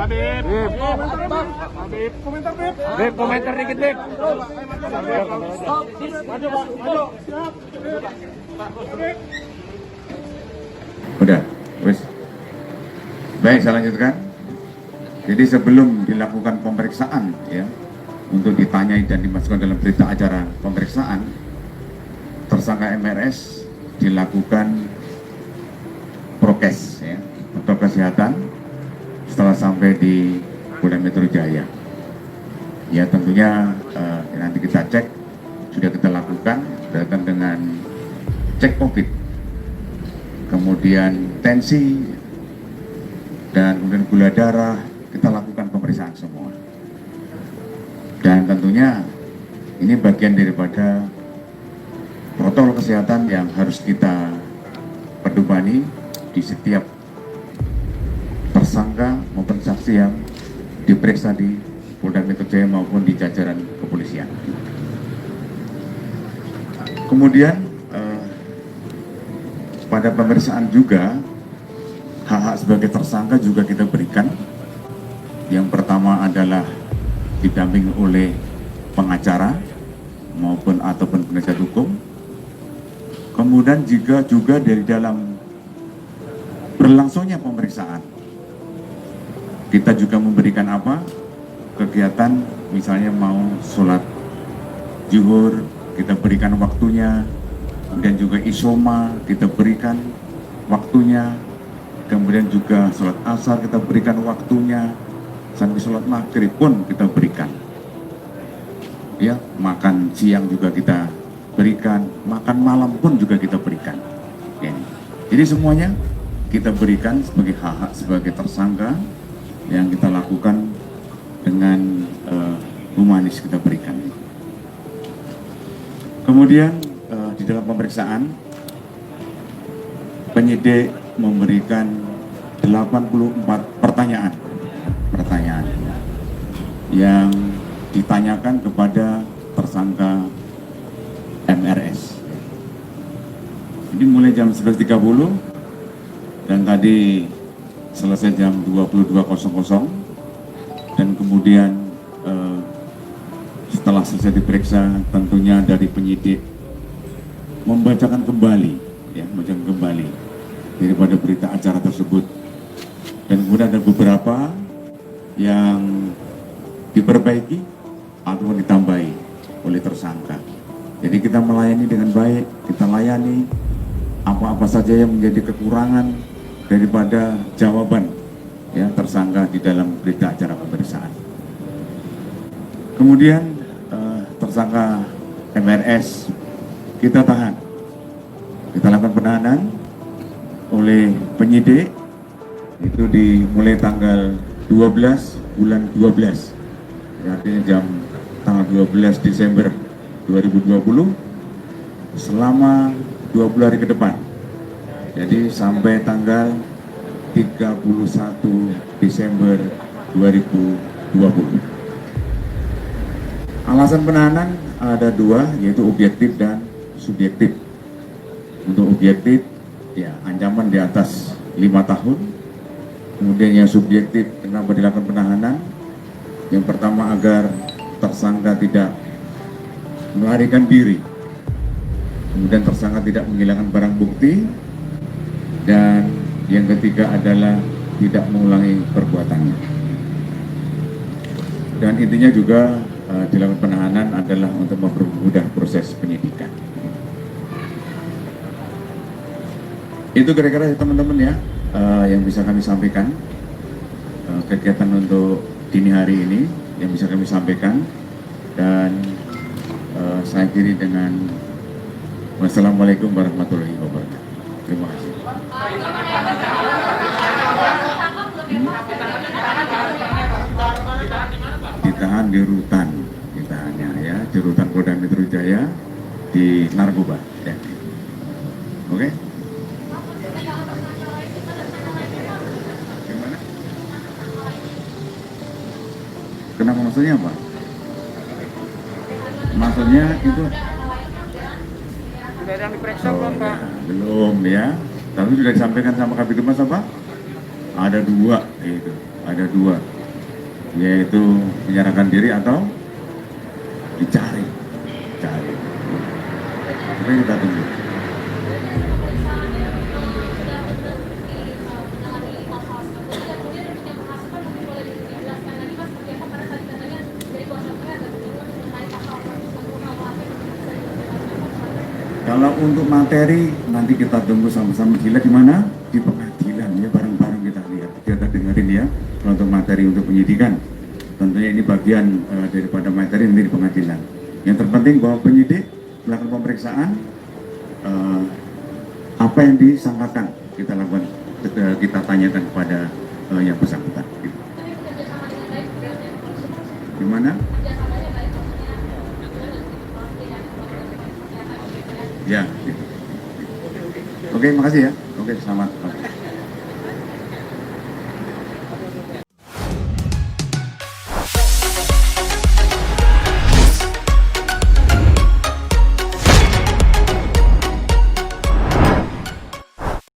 Habib. Habib, komentar Habib. Beb, komentar dikit, Beb. Maju Pak, maju. Siap. Habib. Udah, wes. Baik, saya lanjutkan. Jadi sebelum dilakukan pemeriksaan ya, untuk ditanyai dan dimasukkan dalam berita acara pemeriksaan, tersangka MRS dilakukan prokes ya, protokol kesehatan setelah sampai di Polda Metro Jaya. Ya tentunya nanti kita cek, sudah kita lakukan berkaitan dengan cek COVID, kemudian tensi, dan kemudian gula darah, kita lakukan pemeriksaan semua. Dan tentunya ini bagian daripada protokol kesehatan yang harus kita pedomani di setiap tersangka maupun saksi yang diperiksa di Polda Metro Jaya maupun di jajaran kepolisian. Kemudian pada pemeriksaan juga hak-hak sebagai tersangka juga kita berikan. Yang pertama adalah didampingi oleh pengacara maupun ataupun penasihat hukum. Kemudian juga dari dalam berlangsungnya pemeriksaan, kita juga memberikan apa? Kegiatan misalnya mau sholat zuhur, kita berikan waktunya, kemudian juga isoma kita berikan waktunya, kemudian juga sholat asar kita berikan waktunya, sampai sholat maghrib pun kita berikan. Ya, makan siang juga kita berikan, makan malam pun juga kita berikan. Ya. Jadi semuanya kita berikan sebagai hak-hak sebagai tersangka yang kita lakukan dengan humanis kita berikan. Kemudian di dalam pemeriksaan penyidik memberikan 84 pertanyaan yang ditanyakan kepada tersangka MRS. Jadi mulai jam 11.30 dan tadi selesai jam 22.00, dan kemudian setelah selesai diperiksa tentunya dari penyidik membacakan kembali daripada berita acara tersebut, dan kemudian ada beberapa yang diperbaiki atau ditambahi oleh tersangka. Jadi kita melayani dengan baik, kita layani apa-apa saja yang menjadi kekurangan daripada jawaban ya tersangka di dalam berita acara pemeriksaan. Kemudian tersangka MRS kita tahan, kita lakukan penahanan oleh penyidik itu dimulai tanggal 12 bulan 12, artinya tanggal 12 Desember 2020 selama 20 hari ke depan. Jadi sampai tanggal 31 Desember 2020. Alasan penahanan ada dua, yaitu objektif dan subjektif. Untuk objektif, ya ancaman di atas 5 tahun. Kemudian yang subjektif, kenapa dilakukan penahanan? Yang pertama agar tersangka tidak melarikan diri, kemudian tersangka tidak menghilangkan barang bukti, dan yang ketiga adalah tidak mengulangi perbuatannya. Dan intinya juga dilakukan penahanan adalah untuk mempermudah proses penyidikan. Itu kira-kira teman-teman ya yang bisa kami sampaikan, kegiatan untuk dini hari ini yang bisa kami sampaikan, dan saya akhiri dengan wassalamualaikum warahmatullahi wabarakatuh. Terima kasih. Ditahan di rutan, ditahannya ya di rutan Polda Metro Jaya di narkoba. Ya. Oke. Gimana? Kenapa maksudnya apa? Maksudnya itu Sudah ada yang diperiksa belum, Pak? belum ya, tapi sudah disampaikan sama Kabid Humas apa? Ada 2 gitu. ada dua, yaitu menyerahkan diri atau dicari. Tapi kita tunggu. Kalau untuk materi nanti kita tunggu sama-sama di mana? Di pengadilan ya, bareng-bareng kita lihat, kita dengerin ya. Kalau untuk materi untuk penyidikan, tentunya ini bagian daripada materi nanti di pengadilan. Yang terpenting bahwa penyidik melakukan pemeriksaan, apa yang disangkakan kita lakukan, kita tanyakan kepada yang bersangkutan. Gimana? Ya. Oke, makasih ya. Oke, selamat.